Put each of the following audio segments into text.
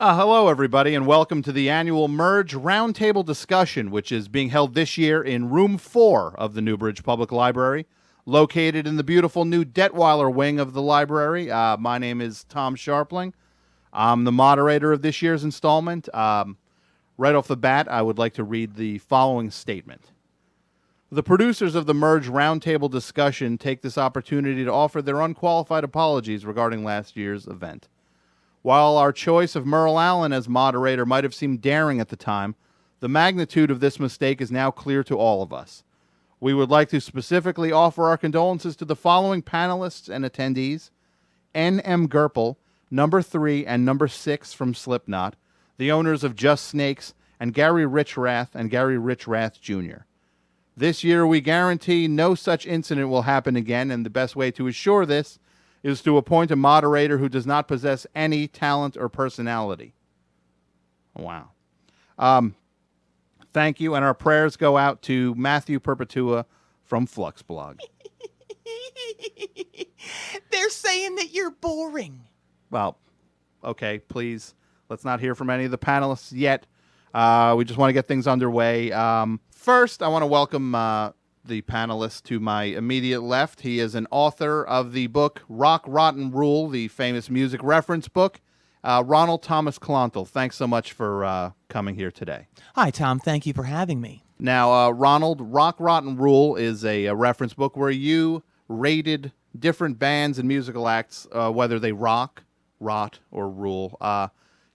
Hello, everybody, and welcome to the annual Merge Roundtable discussion, which is being held this year in Room 4 of the Newbridge Public Library, located in the beautiful new Detweiler wing of the library. My name is Tom Scharpling. I'm the moderator of this year's installment. Right off the bat, I would like to read the following statement. The producers of the Merge Roundtable discussion take this opportunity to offer their unqualified apologies regarding last year's event. While our choice of Merle Allen as moderator might have seemed daring at the time, the magnitude of this mistake is now clear to all of us. We would like to specifically offer our condolences to the following panelists and attendees: N.M. Gerpel, number 3 and number 6 from Slipknot, the owners of Just Snakes, and Gary Richrath and Gary Richrath Jr. This year, we guarantee no such incident will happen again, and the best way to assure this is to appoint a moderator who does not possess any talent or personality. Wow. Thank you, and our prayers go out to Matthew Perpetua from Fluxblog. They're saying that you're boring. Well, okay, please. Let's not hear from any of the panelists yet. We just want to get things underway. First, I want to welcome the panelist to my immediate left. He is an author of the book Rock, Rotten Rule, the famous music reference book. Ronald Thomas Klontel, thanks so much for coming here today. Hi, Tom. Thank you for having me. Now, Ronald, Rock, Rotten Rule is a reference book where you rated different bands and musical acts, whether they rock, rot, or rule.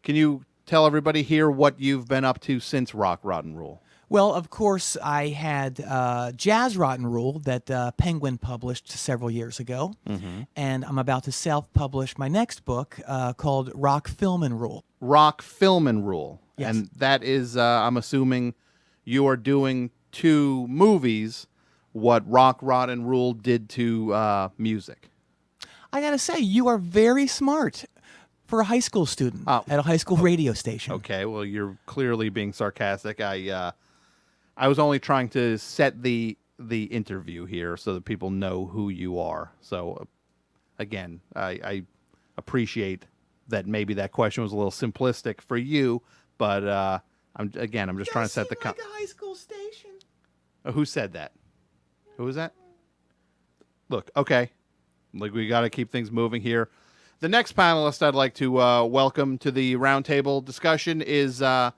Can you tell everybody here what you've been up to since Rock, Rotten Rule? Well, of course, I had Jazz Rotten Rule that Penguin published several years ago, and I'm about to self-publish my next book called Rock, Film, and Rule. Rock, Film, and Rule. Yes. And that is, I'm assuming, you are doing to movies what Rock, Rotten Rule did to music. I gotta say, you are very smart for a high school student at a high school radio station. Okay, well, you're clearly being sarcastic. I was only trying to set the interview here so that people know who you are. So, again, I appreciate that maybe that question was a little simplistic for you, but I'm just trying to set the like a high school station. Who said that? Who was that? Look, okay, like we got to keep things moving here. The next panelist I'd like to welcome to the roundtable discussion is a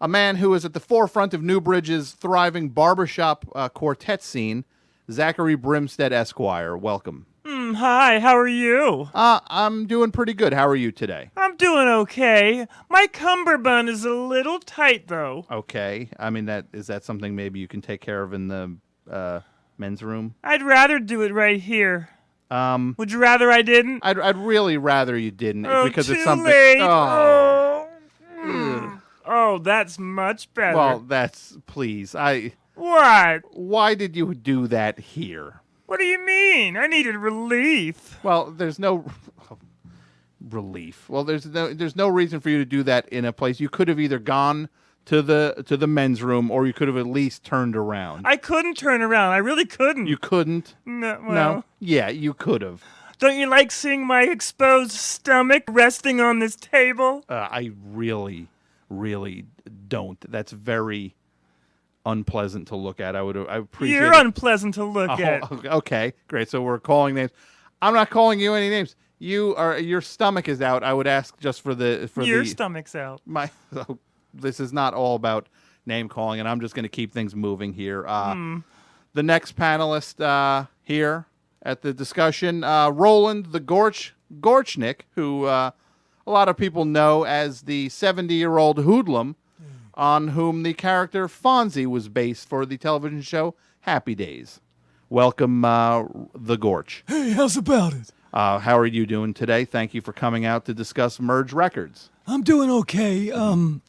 man who is at the forefront of Newbridge's thriving barbershop quartet scene, Zachary Brimstead Esquire. Welcome. Hi, how are you? I'm doing pretty good. How are you today? I'm doing okay. My cummerbund is a little tight, though. Okay. I mean, is that something maybe you can take care of in the men's room? I'd rather do it right here. Would you rather I didn't? I'd really rather you didn't because it's something. Late. Oh. Oh, that's much better. Well, please. What? Why did you do that here? What do you mean? I needed relief. Well, there's no relief. Well, there's no reason for you to do that in a place. You could have either gone to the men's room or you could have at least turned around. I couldn't turn around. I really couldn't. You couldn't? No. Well, no. Yeah, you could have. Don't you like seeing my exposed stomach resting on this table? I really don't. That's very unpleasant to look at. I appreciate. You're unpleasant to look at. Okay, great. So we're calling names. I'm not calling you any names. Your stomach is out. I would ask just for your stomach's out. This is not all about name calling, and I'm just going to keep things moving here. The next panelist here at the discussion, Roland the Gorchnik, who a lot of people know as the 70-year-old hoodlum on whom the character Fonzie was based for the television show Happy Days. Welcome, the Gorch. Hey, how's about it? How are you doing today? Thank you for coming out to discuss Merge Records. I'm doing okay.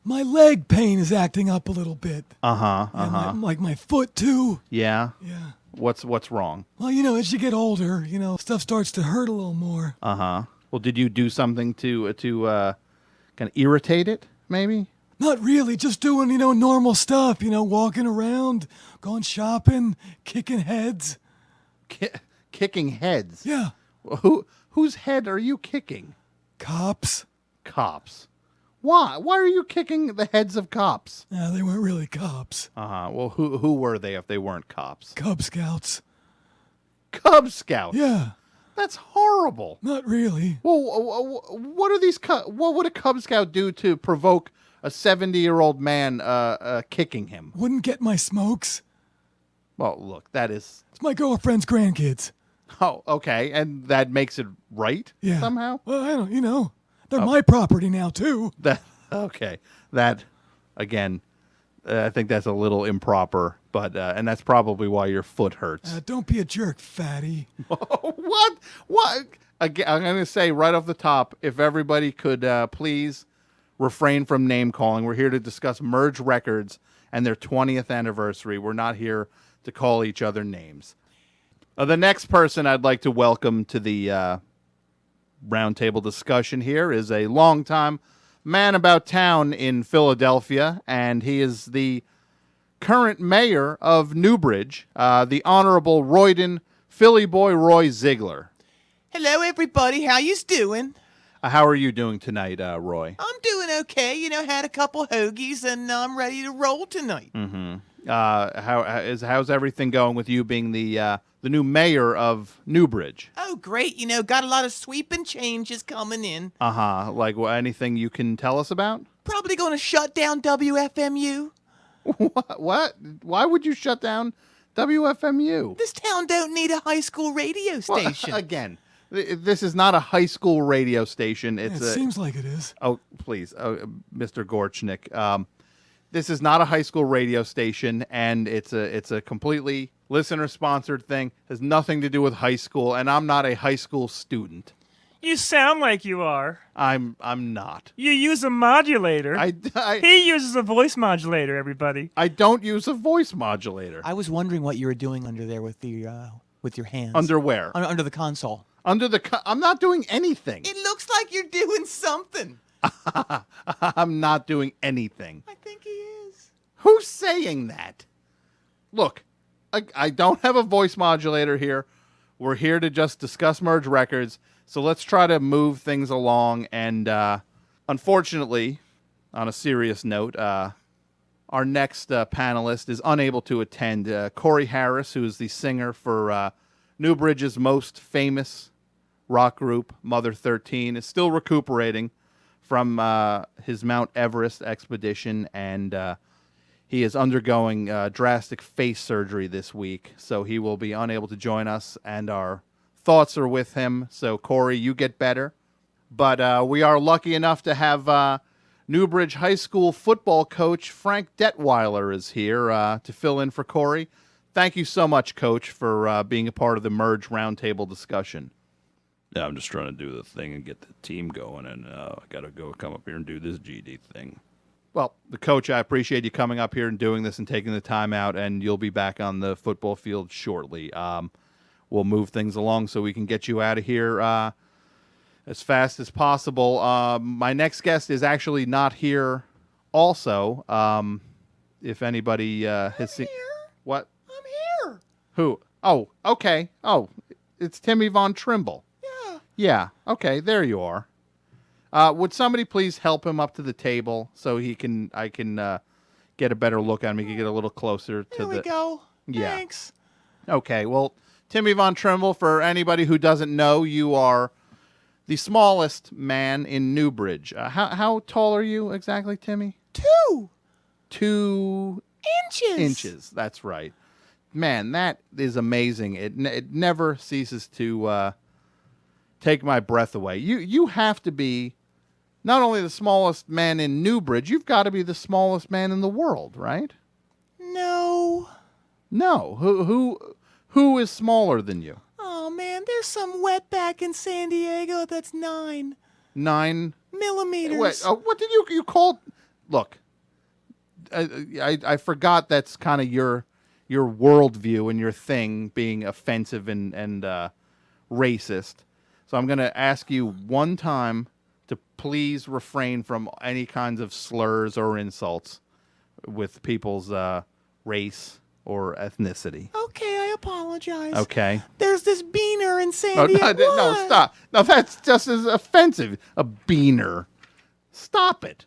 My leg pain is acting up a little bit. Like my foot too. Yeah? Yeah. What's wrong? Well, as you get older, stuff starts to hurt a little more. Well, did you do something to kind of irritate it, maybe? Not really, just doing, normal stuff, walking around, going shopping, kicking heads. Kicking heads? Yeah. Whose head are you kicking? Cops. Why? Why are you kicking the heads of cops? Nah, they weren't really cops. Uh-huh. Well, who were they if they weren't cops? Cub Scouts. Cub Scouts. Yeah, That's horrible. not really. Well, what are these? What would a Cub Scout do to provoke a 70-year-old man kicking him? Wouldn't get my smokes. Well, look, that is. It's my girlfriend's grandkids. Oh, okay, and that makes it right Yeah. somehow. Well, I don't, they're my property now, too. That okay. That again, I think that's a little improper, but and that's probably why your foot hurts. Don't be a jerk, fatty. What? What? Again, I'm going to say right off the top, if everybody could please refrain from name calling. We're here to discuss Merge Records and their 20th anniversary. We're not here to call each other names. The next person I'd like to welcome to the roundtable discussion here is a longtime man about town in Philadelphia, and he is the current mayor of Newbridge, the Honorable Royden Philly Boy Roy Ziegler. Hello, everybody. How yous doing? How are you doing tonight, Roy? I'm doing okay. Had a couple hoagies, and I'm ready to roll tonight. How's everything going with you being the new mayor of Newbridge? Oh, great. Got a lot of sweeping changes coming in. Like anything you can tell us about? Probably going to shut down WFMU. What? Why would you shut down WFMU? This town don't need a high school radio station. Again, this is not a high school radio station. It seems like it is. Oh, please, Mr. Gorchnik. This is not a high school radio station, and it's a completely listener-sponsored thing. Has nothing to do with high school, and I'm not a high school student. You sound like you are. I'm not. You use a modulator. He uses a voice modulator, everybody. I don't use a voice modulator. I was wondering what you were doing under there with your hands. Under where? Under the console. I'm not doing anything. It looks like you're doing something. I'm not doing anything. I think he is. Who's saying that? Look, I don't have a voice modulator here. We're here to just discuss Merge Records. So let's try to move things along. And unfortunately, on a serious note, our next panelist is unable to attend. Corey Harris, who is the singer for Newbridge's most famous rock group, Mother 13, is still recuperating from his Mount Everest expedition, and he is undergoing drastic face surgery this week, so he will be unable to join us, and our thoughts are with him. So, Corey, you get better. But we are lucky enough to have Newbridge High School football coach Frank Detweiler is here to fill in for Corey. Thank you so much, Coach, for being a part of the Merge Roundtable discussion. Yeah, I'm just trying to do the thing and get the team going, and I got to come up here and do this GD thing. Well, the coach, I appreciate you coming up here and doing this and taking the time out, and you'll be back on the football field shortly. We'll move things along so we can get you out of here as fast as possible. My next guest is actually not here also. If anybody has seen... What? I'm here. Who? Oh, okay. Oh, it's Timmy Von Trimble. Yeah, okay, there you are. Would somebody please help him up to the table so I can get a better look at him? He can get a little closer to There we go. Yeah. Thanks. Okay, well, Timmy Von Trimble, for anybody who doesn't know, you are the smallest man in Newbridge. How tall are you exactly, Timmy? 2 2 inches. That's right. Man, that is amazing. It never ceases to take my breath away. You have to be not only the smallest man in Newbridge, you've got to be the smallest man in the world, right? No. No. Who is smaller than you? Oh, man, there's some wetback in San Diego that's 9 9 millimeters. Wait, what did you call? Look, I forgot that's kind of your worldview and your thing being offensive and racist. So I'm going to ask you one time to please refrain from any kinds of slurs or insults with people's race or ethnicity. Okay, I apologize. Okay. There's this beaner in San Diego. No, stop. No, that's just as offensive. A beaner. Stop it.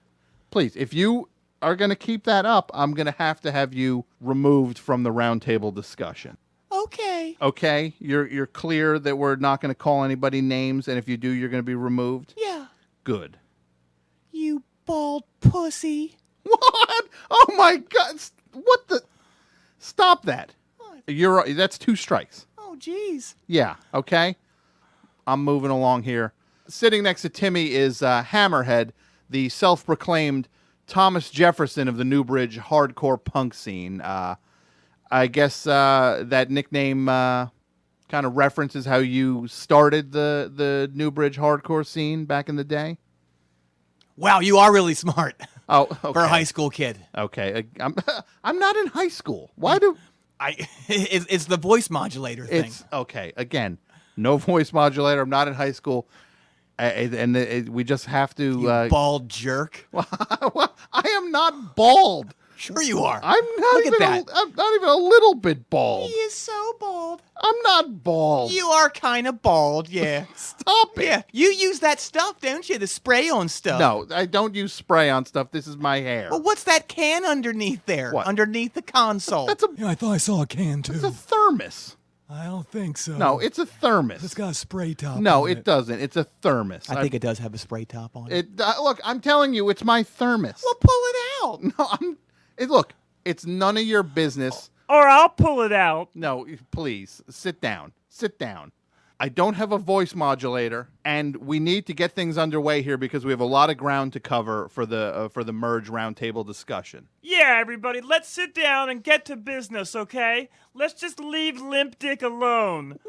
Please, if you are going to keep that up, I'm going to have you removed from the roundtable discussion. Okay. Okay? You're clear that we're not going to call anybody names, and if you do, you're going to be removed? Yeah. Good. You bald pussy. What? Oh, my God. What the? Stop that. What? That's 2 strikes. Oh, jeez. Yeah, okay? I'm moving along here. Sitting next to Timmy is Hammerhead, the self-proclaimed Thomas Jefferson of the Newbridge hardcore punk scene. I guess that nickname kind of references how you started the Newbridge hardcore scene back in the day. Wow, you are really smart Oh, okay. for a high school kid. Okay, I'm not in high school. Why do It's the voice modulator thing. it's okay? Again, no voice modulator. I'm not in high school, we just have to. You bald jerk. I am not bald. Sure you are. I'm not Look even. at that. I'm not even a little bit bald. He is so bald. I'm not bald. You are kind of bald, yeah. Stop it. Yeah, you use that stuff, don't you? The spray-on stuff. No, I don't use spray on stuff. This is my hair. Well, what's that can underneath there? What? Underneath the console. That's a Yeah, I thought I saw a can too. it's a thermos. I don't think so. No, it's a thermos. It's got a spray top. No, on it doesn't. It's a thermos. I think it does have a spray top on it. Look, I'm telling you, it's my thermos. Well, pull it out. No, look, it's none of your business. Or I'll pull it out. No, please, sit down. Sit down. I don't have a voice modulator, and we need to get things underway here because we have a lot of ground to cover for the merge roundtable discussion. Yeah, everybody, let's sit down and get to business, okay? Let's just leave Limp Dick alone.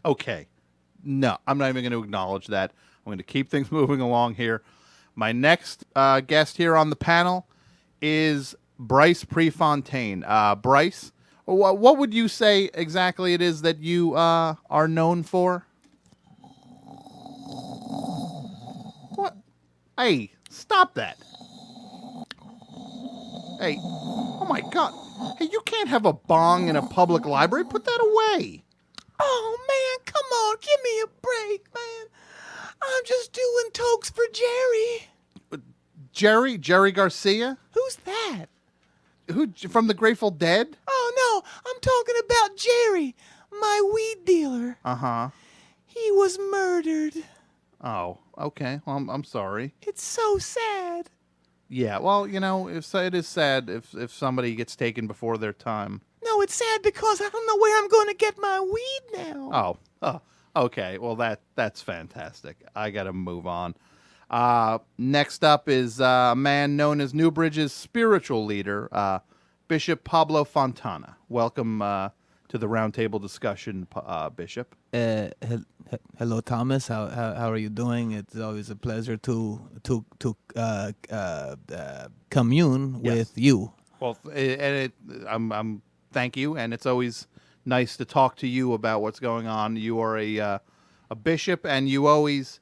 Okay. No, I'm not even going to acknowledge that. I'm going to keep things moving along here. My next guest here on the panel is Bryce Prefontaine. Bryce, what would you say exactly it is that you are known for? What? Hey, stop that. Hey, oh my God. Hey, you can't have a bong in a public library. Put that away. Oh, man, come on. Give me a break, man. I'm just doing tokes for Jerry. Jerry Garcia? Who's that? Who, from the Grateful Dead? Oh, no, I'm talking about Jerry, my weed dealer. Uh-huh. He was murdered. Oh, okay. Well, I'm sorry. It's so sad. Yeah, well, it is sad if somebody gets taken before their time. No, it's sad because I don't know where I'm going to get my weed now. Oh, okay. Well, that's fantastic. I got to move on. Next up is a man known as Newbridge's spiritual leader, Bishop Pablo Fontana. Welcome to the roundtable discussion, Bishop. Hello, Thomas. How are you doing? It's always a pleasure to commune with you. Well, I'm thank you, and it's always nice to talk to you about what's going on. You are a bishop, and you always,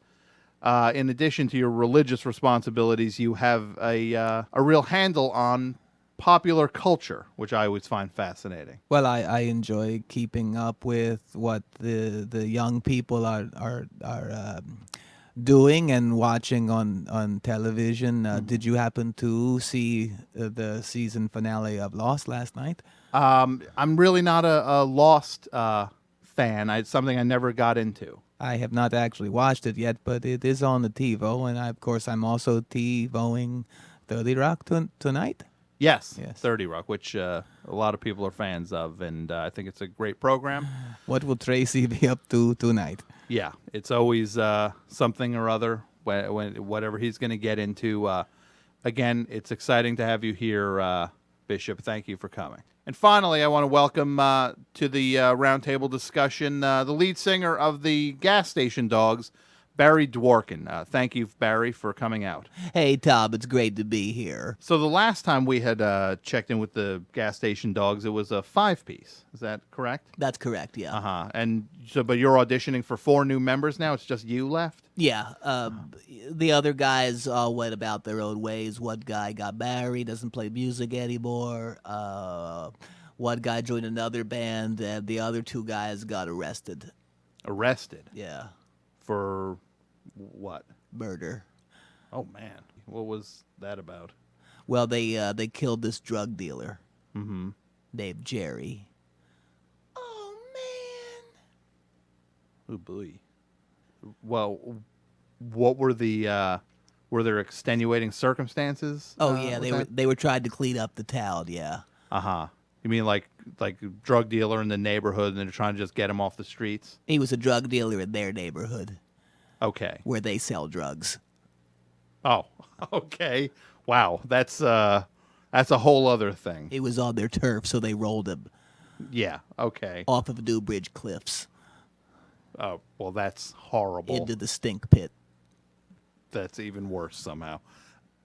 in addition to your religious responsibilities, you have a real handle on popular culture, which I always find fascinating. Well, I enjoy keeping up with what the young people are doing and watching on television. Did you happen to see the season finale of Lost last night? I'm really not a Lost fan. It's something I never got into. I have not actually watched it yet, but it is on the TiVo, and of course I'm also TiVoing 30 Rock tonight. Yes, 30 Rock, which a lot of people are fans of, and I think it's a great program. What will Tracy be up to tonight? Yeah, it's always something or other, whatever he's going to get into. Again, it's exciting to have you here, Bishop. Thank you for coming. And finally, I want to welcome to the roundtable discussion the lead singer of the Gas Station Dogs, Barry Dworkin. Thank you, Barry, for coming out. Hey, Tom, it's great to be here. So the last time we had checked in with the Gas Station Dogs, it was a 5-piece. Is that correct? That's correct, yeah. Uh-huh. And so, but you're auditioning for 4 new members now? It's just you left? Yeah. The other guys all went about their own ways. One guy got married, doesn't play music anymore. One guy joined another band, and the other 2 guys got arrested. Arrested? Yeah. For what? Murder. Oh, man. What was that about? Well, they killed this drug dealer named Jerry. Oh, man. Oh boy. Well, what were were there extenuating circumstances? Oh yeah, with they were trying to clean up the town. Yeah. that? You mean like drug dealer in the neighborhood, and they're trying to just get him off the streets? He was a drug dealer in their neighborhood Okay. where they sell drugs. Oh, okay. Wow, that's a whole other thing. He was on their turf, so they rolled him Yeah. Okay. off of Newbridge cliffs Oh, well, that's horrible. into the stink pit. That's even worse somehow.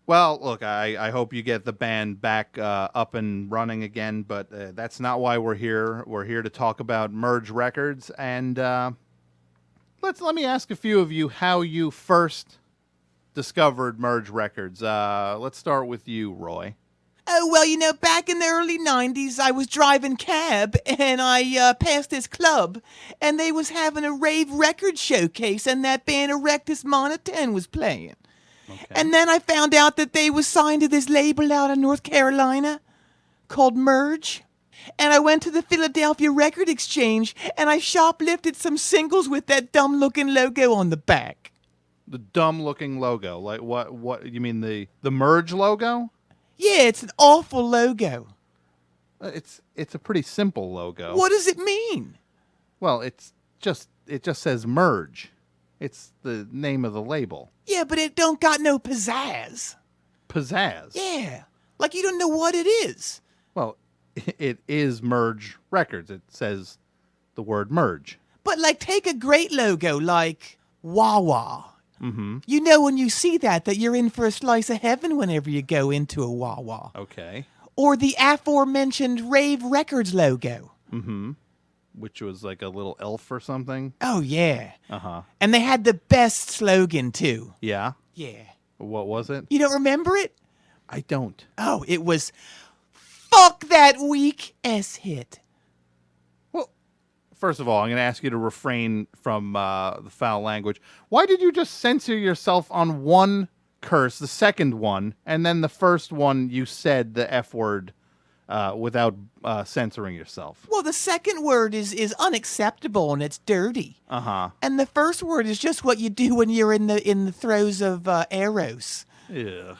Well, look, I hope you get the band back up and running again, but that's not why we're here. We're here to talk about Merge Records, and let me ask a few of you how you first discovered Merge Records. Let's start with you, Roy. Oh, well, back in the early 90s, I was driving cab, and I passed this club, and they was having a rave record showcase, and that band Erectus Monoton was playing. Okay. And then I found out that they was signed to this label out of North Carolina called Merge. And I went to the Philadelphia Record Exchange, and I shoplifted some singles with that dumb-looking logo on the back. The dumb-looking logo, like what? You mean the Merge logo? Yeah, it's an awful logo. It's a pretty simple logo. What does it mean? Well, it just says Merge. It's the name of the label. Yeah, but it don't got no pizzazz. Pizzazz. Yeah, like you don't know what it is. Well, it is Merge Records. It says the word Merge. But like take a great logo like Wawa. Mm-hmm. You know when you see that you're in for a slice of heaven whenever you go into a Wawa. Okay. Or the aforementioned Rave Records logo. Mm-hmm. Which was like a little elf or something. Oh, yeah. Uh-huh. And they had the best slogan, too. Yeah. Yeah. What was it? You don't remember it? I don't. Oh, it was Fuck That Weak S-Hit. Well, first of all, I'm going to ask you to refrain from the foul language. Why did you just censor yourself on one curse, the second one, and then the first one you said the F word without censoring yourself? Well, the second word is unacceptable and it's dirty. Uh-huh. And the first word is just what you do when you're in the throes of Eros. Ugh.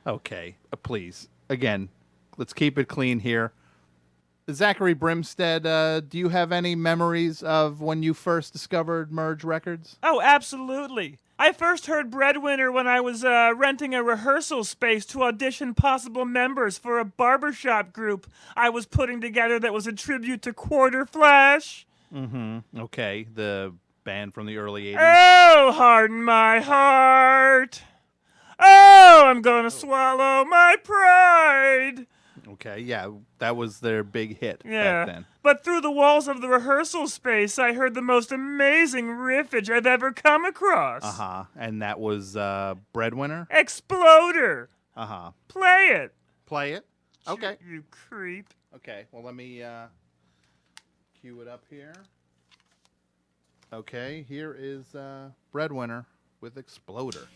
Okay. Please. Again, let's keep it clean here. Zachary Brimstead, do you have any memories of when you first discovered Merge Records? Oh, absolutely. I first heard Breadwinner when I was renting a rehearsal space to audition possible members for a barbershop group I was putting together that was a tribute to Quarter Flash. Mm-hmm. Okay. The band from the early 80s. Oh, harden my heart. Oh, I'm gonna swallow my pride. Okay, yeah, that was their big hit Yeah. back then. But through the walls of the rehearsal space, I heard the most amazing riffage I've ever come across. Uh-huh. And that was Breadwinner? Exploder. Uh-huh. Play it. Play it? Okay. You creep. Okay, well, let me cue it up here. Okay, here is Breadwinner with Exploder.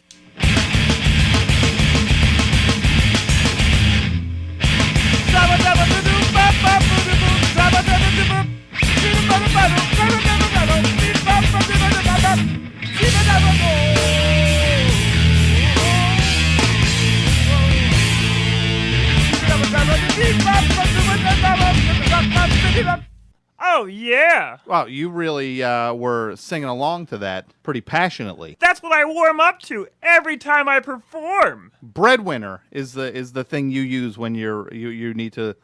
Oh, yeah. Wow, you really were singing along to that pretty passionately. That's what I warm up to every time I perform. Breadwinner is the thing you use when you need to,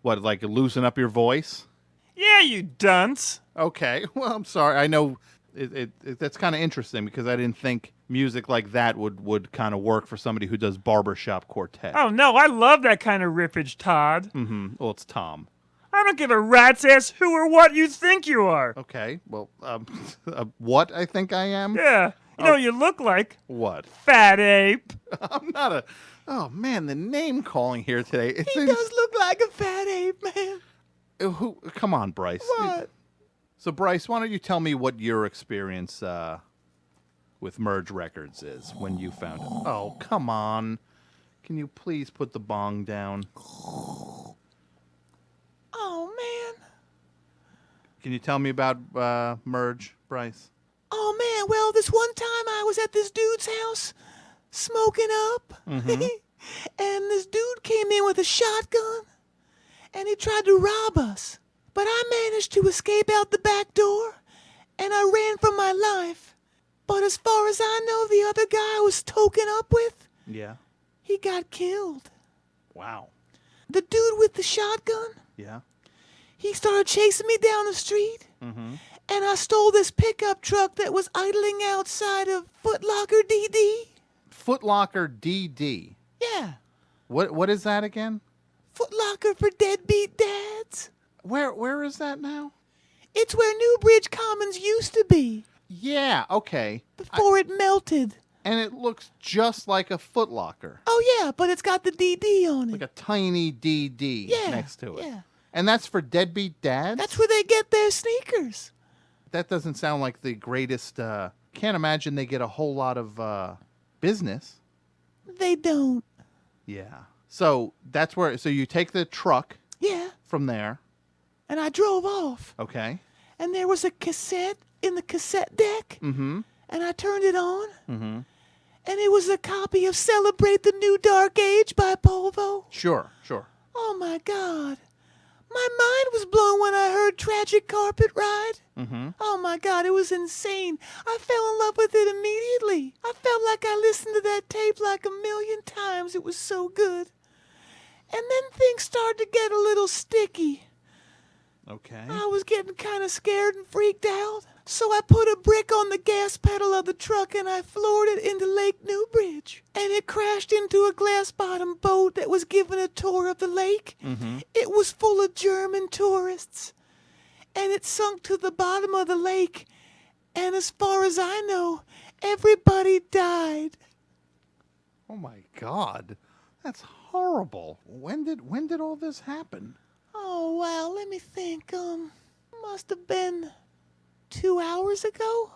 like loosen up your voice? Yeah, you dunce. Okay, well, I'm sorry. I know that's kind of interesting because I didn't think music like that would kind of work for somebody who does barbershop quartet. Oh, no, I love that kind of riffage, Todd. Mm-hmm. Well, it's Tom. I don't give a rat's ass who or what you think you are. Okay, well, what I think I am? Yeah, you know what you look like. What? Fat ape. I'm not a... Oh, man, the name calling here today. He does look like a fat ape, man. Come on, Bryce. What? So, Bryce, why don't you tell me what your experience with Merge Records is when you found it. Oh, come on. Can you please put the bong down? Oh, man. Can you tell me about Merge, Bryce? Oh, man. Well, this one time I was at this dude's house smoking up. And this dude came in with a shotgun. And he tried to rob us. But I managed to escape out the back door. And I ran for my life. But as far as I know, the other guy I was token up with, Yeah. he got killed. Wow. The dude with the shotgun, Yeah. he started chasing me down the street. And I stole this pickup truck that was idling outside of Foot Locker DD. Foot Locker DD. Yeah, What is that again? Foot Locker for deadbeat dads. Where is that now? It's where Newbridge Commons used to be Yeah, okay. before it melted. And it looks just like a Foot Locker. Oh, yeah, but it's got the DD on it. Like a tiny DD Yeah, next to it. yeah. And that's for deadbeat dads? That's where they get their sneakers. That doesn't sound like the greatest. Can't imagine they get a whole lot of business. They don't. Yeah. So that's where. So you take the truck Yeah, from there. and I drove off. Okay. And there was a cassette in the cassette deck. Mm-hmm. And I turned it on. Mm-hmm. And it was a copy of Celebrate the New Dark Age by Polvo. Sure. Sure. Oh, my God. My mind was blown when I heard Tragic Carpet Ride. Mm-hmm. Oh, my God, it was insane. I fell in love with it immediately. I felt like I listened to that tape like a million times. It was so good. And then things started to get a little sticky. Okay. I was getting kind of scared and freaked out. So I put a brick on the gas pedal of the truck and I floored it into Lake Newbridge. And it crashed into a glass-bottom boat that was giving a tour of the lake. Mm-hmm. It was full of German tourists. And it sunk to the bottom of the lake. And as far as I know, everybody died. Oh my God, that's horrible. When did all this happen? Oh, wow, let me think. Must have been 2 hours ago?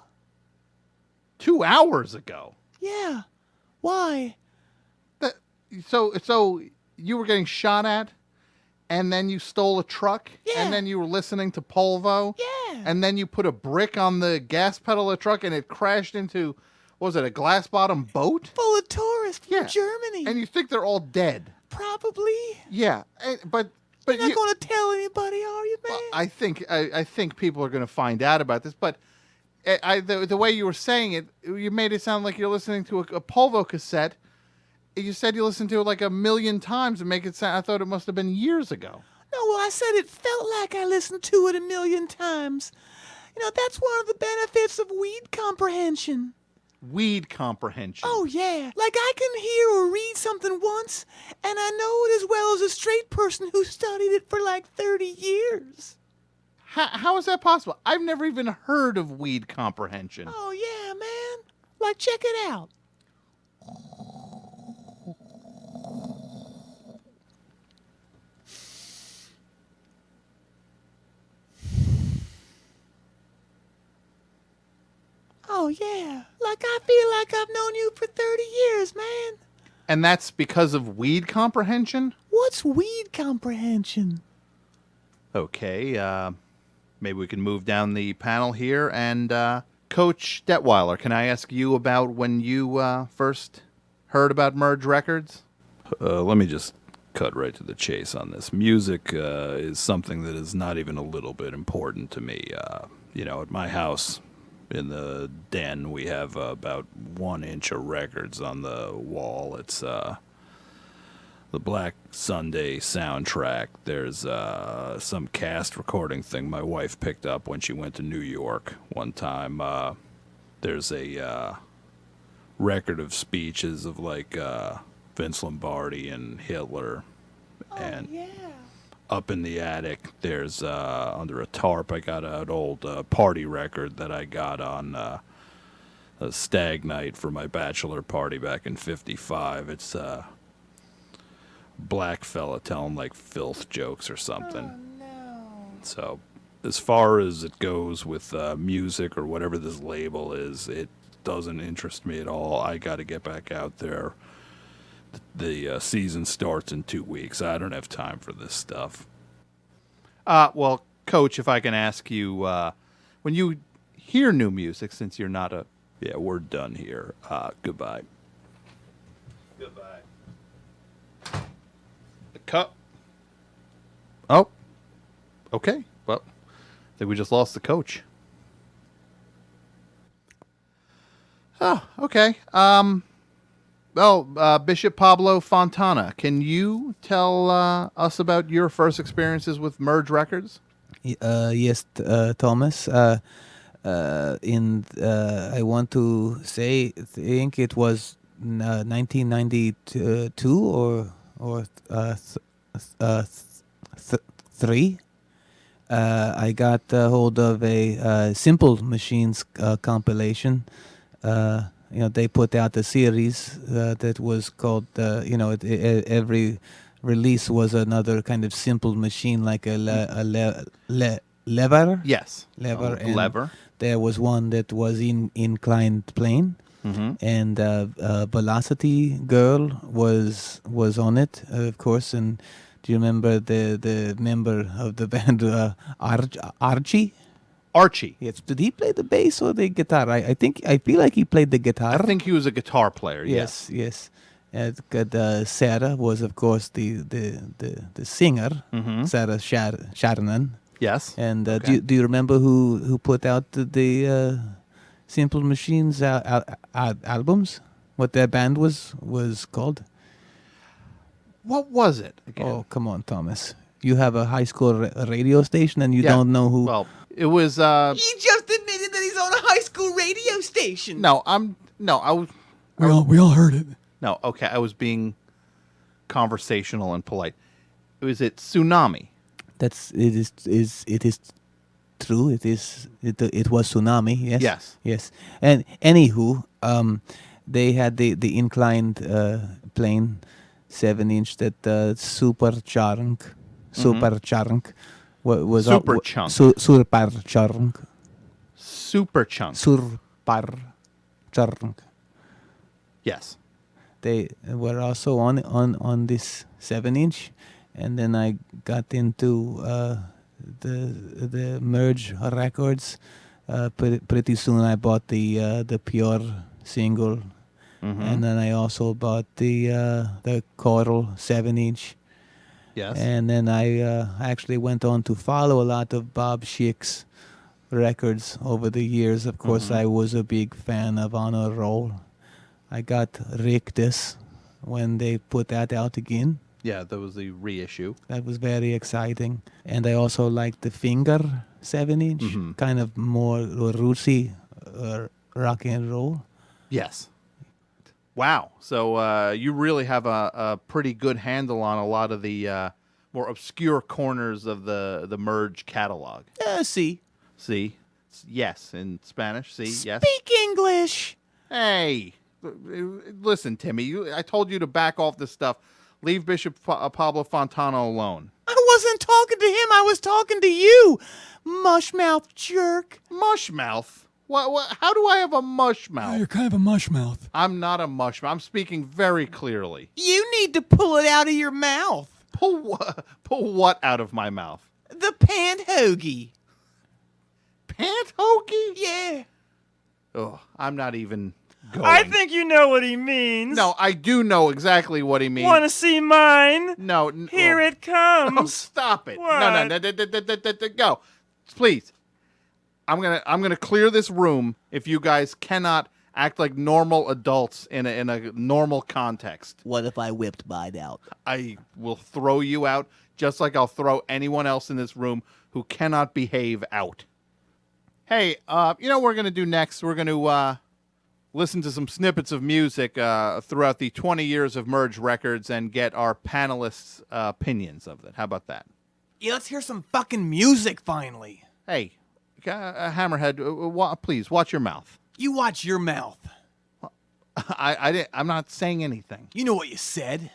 2 hours ago. Yeah. Why? So you were getting shot at, and then you stole a truck, Yeah. and then you were listening to Polvo, Yeah. and then you put a brick on the gas pedal of the truck, and it crashed into, what was it, a glass-bottom boat? Full of tourists from Yeah. Germany. And you think they're all dead. Probably. Yeah, but You're not going to tell anybody, are you, man? I think people are going to find out about this, but the way you were saying it, you made it sound like you're listening to a Polvo cassette. You said you listened to it like a million times and make it sound. I thought it must have been years ago. No, well, I said it felt like I listened to it a million times. You know, that's one of the benefits of weed comprehension. Weed comprehension. Oh, yeah. Like I can hear or read something once, and I know it as well as a straight person who studied it for like 30 years. How is that possible? I've never even heard of weed comprehension. Oh, yeah, man. Like, check it out. Oh, yeah. Like I feel like I've known you for 30 years, man. And that's because of weed comprehension? What's weed comprehension? Okay, maybe we can move down the panel here. And Coach Detweiler, can I ask you about when you first heard about Merge Records? Let me just cut right to the chase on this. Music is something that is not even a little bit important to me. At my house in the den, we have about 1 inch of records on the wall. It's the Black Sunday soundtrack. There's some cast recording thing my wife picked up when she went to New York one time. There's a record of speeches of like Vince Lombardi and Hitler. And Yeah. up in the attic, there's under a tarp, I got an old party record that I got on a stag night for my bachelor party back in '55. It's black fella telling like filth jokes or something. Oh, no. So as far as it goes with music or whatever this label is, it doesn't interest me at all. I got to get back out there. The season starts in 2 weeks. I don't have time for this stuff. Well, Coach, if I can ask you, when you hear new music, since you're not a... Yeah, we're done here. Goodbye. Goodbye. The cup. Oh. Okay. Well, I think we just lost the coach. Oh, okay. Bishop Pablo Fontana, can you tell us about your first experiences with Merge Records? Yes, Thomas. I want to think it was 1992 or three. I got hold of a Simple Machines compilation. They put out a series that was called, every release was another kind of simple machine, like a lever. Yes. Lever. And Lever. there was one that was inclined plane. Mm-hmm. And Velocity Girl was on it, of course. And do you remember the member of the band, Archie? Archie. Yes. Did he play the bass or the guitar? I feel like he played the guitar. I think he was a guitar player. Yes. Sarah was, of course, the singer, Mm-hmm. Sarah Sharonan. Yes. And Okay. do you remember who put out the Simple Machines albums? What their band was called? What was it again? Oh, come on, Thomas. You have a high school radio station and you Yeah. don't know who. Well, it was. He just admitted that he's on a high school radio station. I was. We all heard it. No, okay. I was being conversational and polite. Was it Tsunami? It is true. It was Tsunami. Yes. Yes. And anywho, they had the inclined plane 7-inch that Super Chunk. What was Super Chunk. Super Chunk. Super Chunk. Super Chunk. Yes. They were also on this 7-inch, and then I got into the Merge Records. Pretty soon I bought the Pure single, and then I also bought the Coral 7-inch. Yes. And then I actually went on to follow a lot of Bob Schick's records over the years. Of course, I was a big fan of Honor Roll. I got Rictus when they put that out again. Yeah, that was the reissue. That was very exciting. And I also liked the Finger 7-inch, kind of more rootsy rock and roll. Yes. Wow. So you really have a pretty good handle on a lot of the more obscure corners of the Merge catalog. See. See? Yes, in Spanish. See? Yes. Speak English. Hey, listen, Timmy. I told you to back off this stuff. Leave Bishop Pablo Fontana alone. I wasn't talking to him. I was talking to you, mushmouth jerk. Mushmouth? What? How do I have a mush Oh, mouth? you're kind of a mush mouth. I'm not a mush mouth. I'm speaking very clearly. You need to pull it out of your mouth. Pull what out of my mouth? The panhoagie. Pant hokey? Yeah. Oh, I'm not even going. I think you know what he means. No, I do know exactly what he means. Want to see mine? No. Here it Oh, comes. stop it. What? No. Go. Please. I'm gonna clear this room if you guys cannot act like normal adults in a normal context. What if I whipped mine out? I will throw you out just like I'll throw anyone else in this room who cannot behave out. Hey, you know what we're gonna do next? We're gonna listen to some snippets of music throughout the 20 years of Merge Records and get our panelists' opinions of it. How about that? Yeah, let's hear some fucking music finally. Hey, Hammerhead, please watch your mouth. You watch your mouth. I'm not saying anything. You know what you said.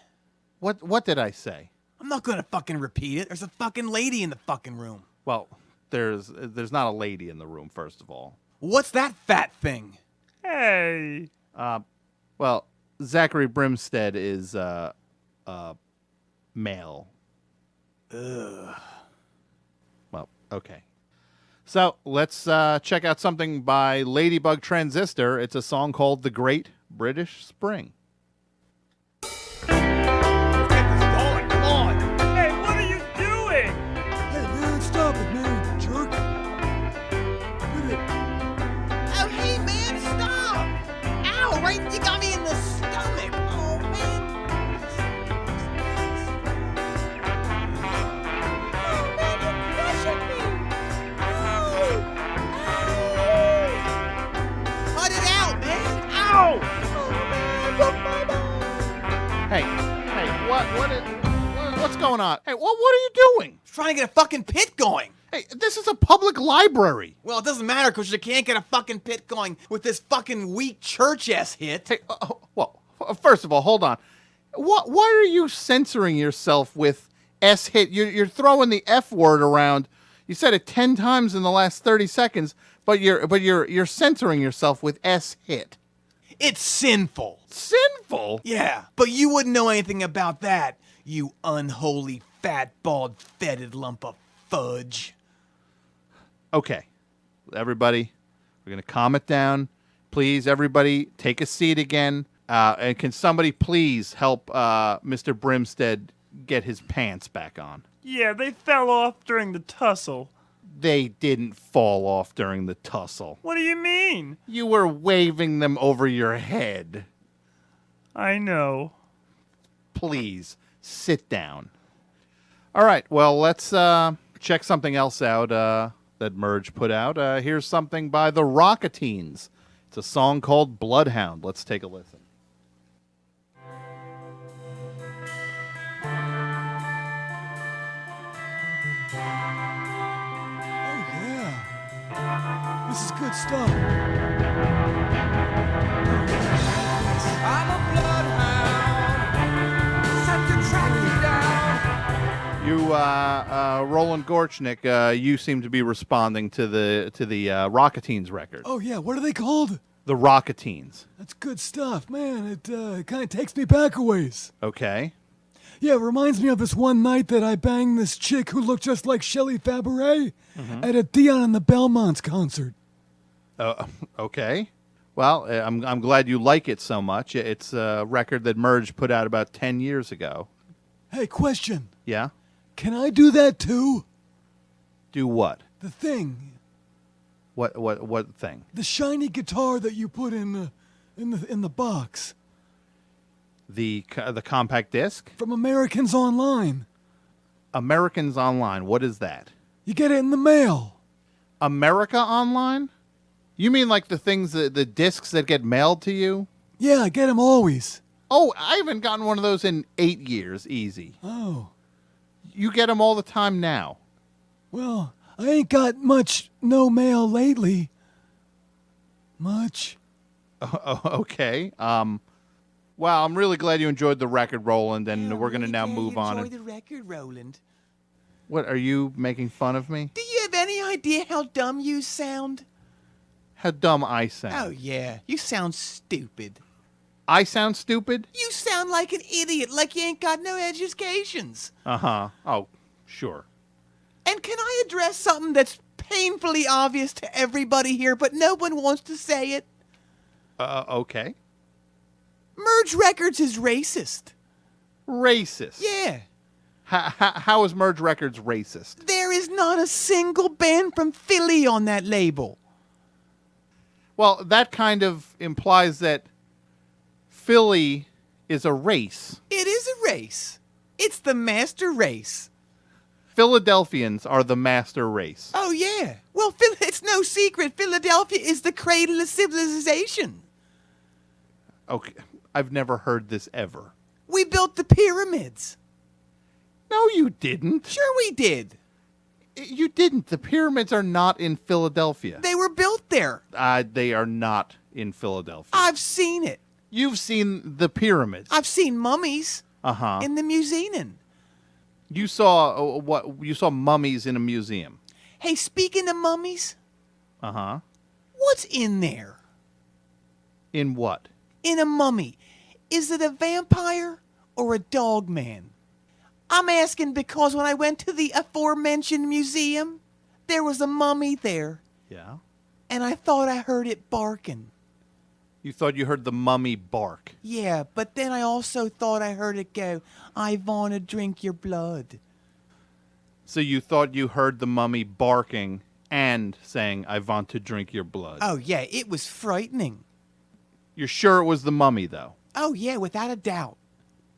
What did I say? I'm not gonna fucking repeat it. There's a fucking lady in the fucking room. Well, there's not a lady in the room, first of all. What's that fat thing? Hey. Well, Zachary Brimstead is male. Ugh. Well, okay. So let's check out something by Ladybug Transistor. It's a song called "The Great British Spring." Hey, what are you doing? Hey, man, stop it, man, jerk. Quit it. Oh, hey, man, stop! Ow, right, you got me in the stomach. Oh, man. Oh, man, you're crushing me. Oh. Cut it out, man. Ow! Oh, man, I broke my nose. Hey, what's going on? Hey, what are you doing? Trying to get a fucking pit going. Hey, this is a public library. Well, it doesn't matter because you can't get a fucking pit going with this fucking weak church-ass hit. Hey, well, first of all, hold on. Why are you censoring yourself with S hit? You're throwing the F word around. You said it 10 times in the last 30 seconds, but you're censoring yourself with S hit. It's sinful. Sinful? Yeah, but you wouldn't know anything about that, you unholy, fat, bald, fetid lump of fudge. Okay, everybody, we're going to calm it down. Please, everybody, take a seat again. And can somebody please help Mr. Brimstead get his pants back on? Yeah, they fell off during the tussle. They didn't fall off during the tussle. What do you mean? You were waving them over your head. I know. Please, sit down. All right, well, let's check something else out that Merge put out. Here's something by the Rocketines. It's a song called Bloodhound. Let's take a listen. Oh, yeah. This is good stuff. I'm a bloodhound, set to track you down. You, Roland Gorchnik, you seem to be responding to the Rocketines record. Oh, yeah, what are they called? The Rocketines. That's good stuff, man. It kind of takes me back a ways. Okay. Yeah, it reminds me of this one night that I banged this chick who looked just like Shelley Fabaret at a Dion and the Belmonts concert. Okay. Well, I'm glad you like it so much. It's a record that Merge put out about 10 years ago. Hey, question. Yeah? Can I do that too? Do what? The thing. What thing? The shiny guitar that you put in the box. The compact disc? From Americans Online. Americans Online. What is that? You get it in the mail. America Online? You mean like the things, the discs that get mailed to you? Yeah, I get them always. Oh, I haven't gotten one of those in 8 years. Easy. Oh. You get them all the time now. Well, I ain't got much no mail lately. Much. Okay. Well, I'm really glad you enjoyed the record, Roland, and we're going to now move on. Enjoy the record, Roland. What, are you making fun of me? Do you have any idea how dumb you sound? How dumb I sound. Oh, yeah. You sound stupid. I sound stupid? You sound like an idiot, like you ain't got no educations. Uh-huh. Oh, sure. And can I address something that's painfully obvious to everybody here, but no one wants to say it? Okay. Merge Records is racist. Racist? Yeah. How is Merge Records racist? There is not a single band from Philly on that label. Well, that kind of implies that Philly is a race. It is a race. It's the master race. Philadelphians are the master race. Oh, yeah. Well, it's no secret. Philadelphia is the cradle of civilization. Okay. I've never heard this ever. We built the pyramids. No, you didn't. Sure we did. You didn't. The pyramids are not in Philadelphia. They were built there. They are not in Philadelphia. I've seen it. You've seen the pyramids. I've seen mummies in the museum. You saw what? You saw mummies in a museum. Hey, speaking of mummies, Uh-huh. what's in there? In what? In a mummy. Is it a vampire or a dog man? I'm asking because when I went to the aforementioned museum, there was a mummy there, Yeah. and I thought I heard it barking. You thought you heard the mummy bark. Yeah, but then I also thought I heard it go, I want to drink your blood. So you thought you heard the mummy barking and saying, I want to drink your blood. Oh, yeah, it was frightening. You're sure it was the mummy, though? Oh, yeah, without a doubt.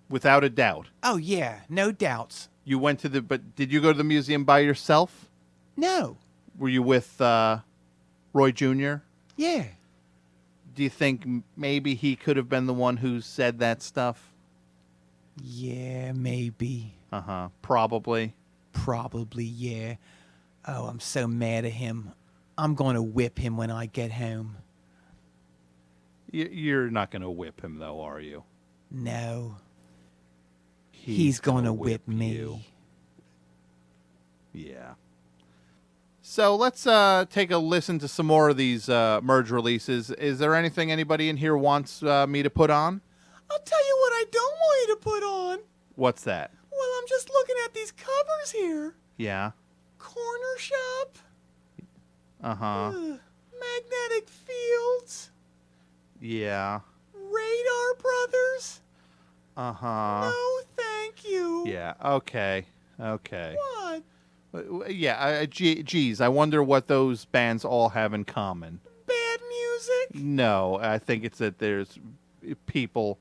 Without a doubt. Oh, yeah, no doubts. You went to but did you go to the museum by yourself? No. Were you with Roy Jr.? Yeah. Do you think maybe he could have been the one who said that stuff? Yeah, maybe. Uh-huh. Probably. Probably, yeah. Oh, I'm so mad at him. I'm going to whip him when I get home. You're not going to whip him, though, are you? No. He's going to whip me. you. Yeah. So let's take a listen to some more of these merge releases. Is there anything anybody in here wants me to put on? I'll tell you what I don't want you to put on. What's that? Well, I'm just looking at these covers here. Yeah. Corner Shop. Uh-huh. Magnetic Fields. Yeah. Radar Brothers. Uh-huh. No, thank you. Yeah. Okay. Okay. What? Yeah. Geez, I wonder what those bands all have in common. Bad music? No, I think it's that there's people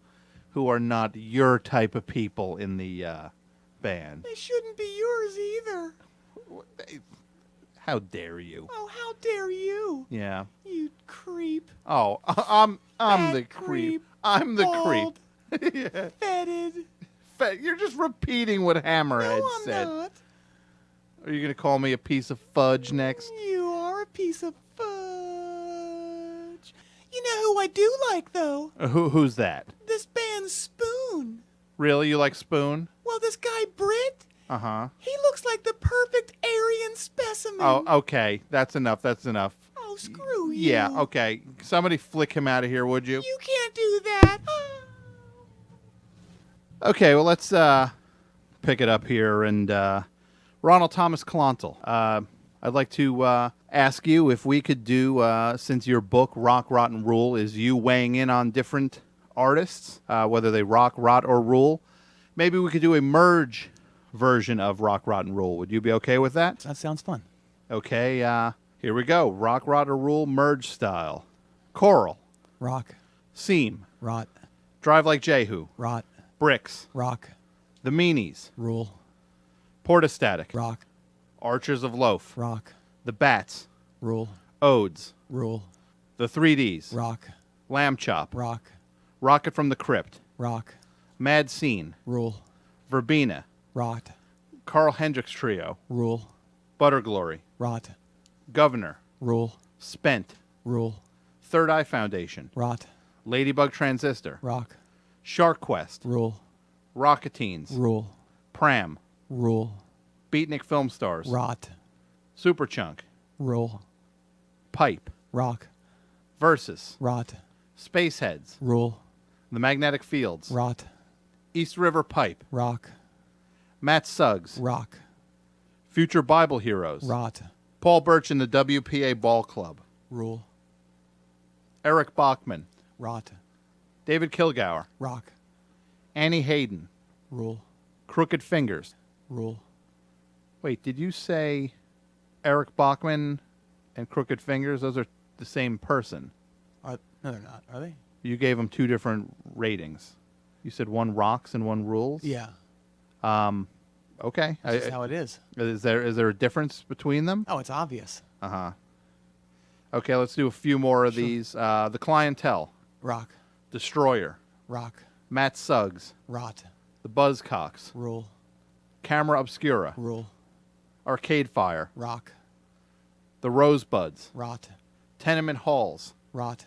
who are not your type of people in the band. They shouldn't be yours either. How dare you? Oh, how dare you? Yeah. You creep. Oh, I'm Fat the creep. creep. I'm the Bald. creep. Yeah. Fetid. You're just repeating what Hammerhead No, I'm said. not. Are you gonna call me a piece of fudge next? You are a piece of fudge. You know who I do like, though? Who's that? This band Spoon. Really? You like Spoon? Well, this guy Britt, Uh-huh. he looks like the perfect Aryan specimen. Oh, okay. That's enough. That's enough. Oh, screw you. Yeah, okay. Somebody flick him out of here, would you? You can't do that. Okay, well, let's pick it up here. And Ronald Thomas Klontel, I'd like to ask you if we could do, since your book, Rock, Rot, and Rule, is you weighing in on different artists, whether they rock, rot, or rule, maybe we could do a merge version of Rock, Rot, and Rule. Would you be okay with that? That sounds fun. Okay, here we go. Rock, Rot, or Rule merge style. Coral, Rock, Seam, rot, Drive Like Jehu, rot, Bricks, rock, The Meanies, rule, Portastatic, rock, Archers of Loaf, rock, The Bats, rule, Odes, rule, The 3Ds, rock, Lamb Chop, rock, Rocket from the Crypt, rock, Mad Scene, rule, Verbena, rot, Carl Hendricks Trio, rule, Butterglory, rot, Governor, rule, Spent, rule, Third Eye Foundation, rot, Ladybug Transistor, rock, Shark Quest, rule, Rocketines, rule, Pram, rule, Beatnik Film Stars, rot, Superchunk, rule, Pipe, rock, Versus, rot, Spaceheads, rule, The Magnetic Fields, rot, East River Pipe, rock, Matt Suggs, rock, Future Bible Heroes, rot, Paul Birch and the WPA Ball Club, rule, Eric Bachman, rot, David Kilgour, rock, Annie Hayden, rule, Crooked Fingers. rule. Wait, did you say Eric Bachman and Crooked Fingers? Those are the same person. No, they're not. Are they? You gave them two different ratings. You said one rocks and one rules? Yeah. Okay. That's just how it is. Is there a difference between them? Oh, it's obvious. Uh-huh. Okay, let's do a few more of these. The Clientele, Rock, Destroyer, rock, Matt Suggs, rot, The Buzzcocks, rule, Camera Obscura, rule, Arcade Fire, rock, The Rosebuds, rot, Tenement Halls, rot,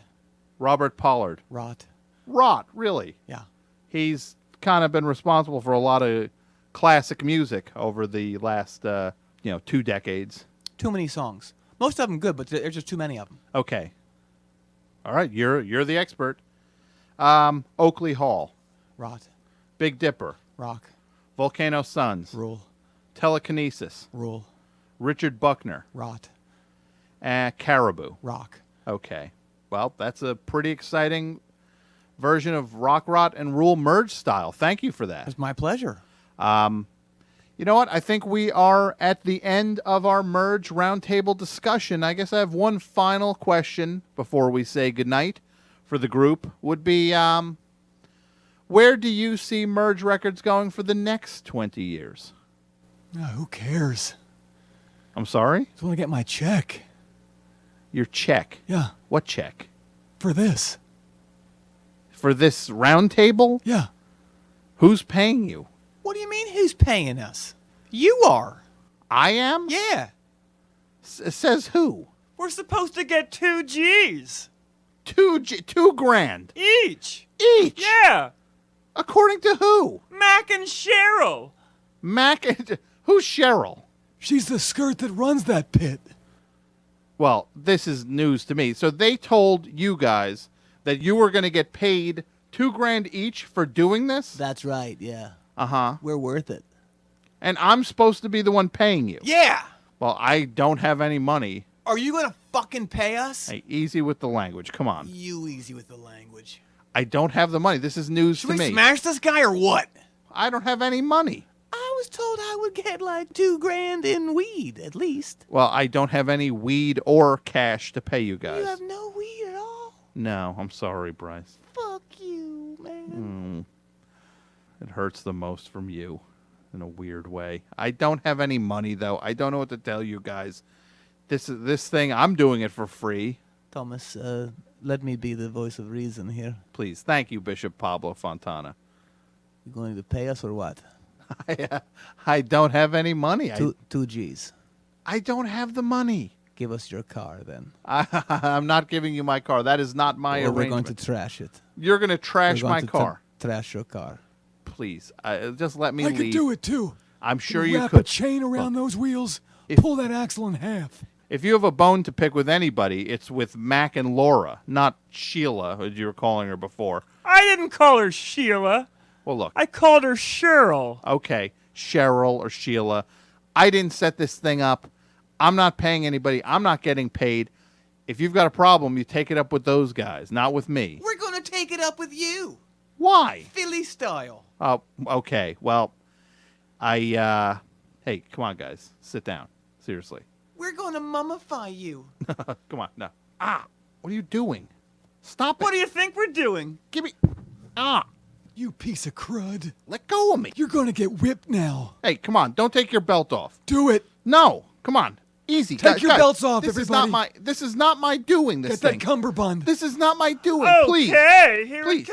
Robert Pollard. rot. Rot, really. Yeah. He's kind of been responsible for a lot of classic music over the last, 2 decades. Too many songs. Most of them good, but there's just too many of them. Okay. All right, you're the expert. Oakley Hall, Rot. Big Dipper, Rock. Volcano Suns, Rule. Telekinesis, Rule. Richard Buckner, Rot. Caribou. Rock. Okay. Well, that's a pretty exciting version of Rock Rot and Rule merge style. Thank you for that. It's my pleasure. You know what? I think we are at the end of our merge roundtable discussion. I guess I have one final question before we say goodnight for the group. Would be, where do you see merge records going for the next 20 years? Oh, who cares? I'm sorry? Just want to get my check. Your check. Yeah, What check? for this. For this roundtable? Yeah. Who's paying you? What do you mean who's paying us? You are. I am? Yeah. Says who? We're supposed to get 2 G's. $2 grand. Each. Each? Yeah. According to who? Mac and Cheryl. Who's Cheryl? She's the skirt that runs that pit. Well, this is news to me. So they told you guys that you were going to get paid $2 grand each for doing this? That's right, yeah. Uh-huh. We're worth it. And I'm supposed to be the one paying you. Yeah. Well, I don't have any money. Are you going to fucking pay us? Hey, easy with the language. Come on. You easy with the language. I don't have the money. This is news Should to we me. smash this guy or what? I don't have any money. I was told I would get like $2 grand in weed, at least. Well, I don't have any weed or cash to pay you guys. You have no weed at all? No, I'm sorry, Bryce. Fuck you, man. It hurts the most from you in a weird way. I don't have any money, though. I don't know what to tell you guys. This thing, I'm doing it for free. Thomas, let me be the voice of reason here. Please. Thank you, Bishop Pablo Fontana. You going to pay us or what? I don't have any money. Two G's. I don't have the money. Give us your car then. I'm not giving you my car. That is not my Or we're arrangement. going to trash it. You're going to trash We're my going to car. trash your car. Please. Just let me I leave. could do it too. I'm sure you Wrap could. a chain around those wheels, if- pull that axle in half. If you have a bone to pick with anybody, it's with Mac and Laura, not Sheila, as you were calling her before. I didn't call her Sheila. Well, look. I called her Cheryl. Okay, Cheryl or Sheila. I didn't set this thing up. I'm not paying anybody. I'm not getting paid. If you've got a problem, you take it up with those guys, not with me. We're going to take it up with you. Why? Philly style. Oh, okay. Well, hey, come on, guys. Sit down. Seriously. We're going to mummify you. Come on. No. What are you doing? Stop it. What do you think we're doing? Give me. You piece of crud. Let go of me. You're going to get whipped now. Hey, come on. Don't take your belt off. Do it. No. Come on. Easy. Take your belts off, this everybody. This is not my doing this Get thing. that cummerbund. This is not my doing. Please. Okay, here Please. it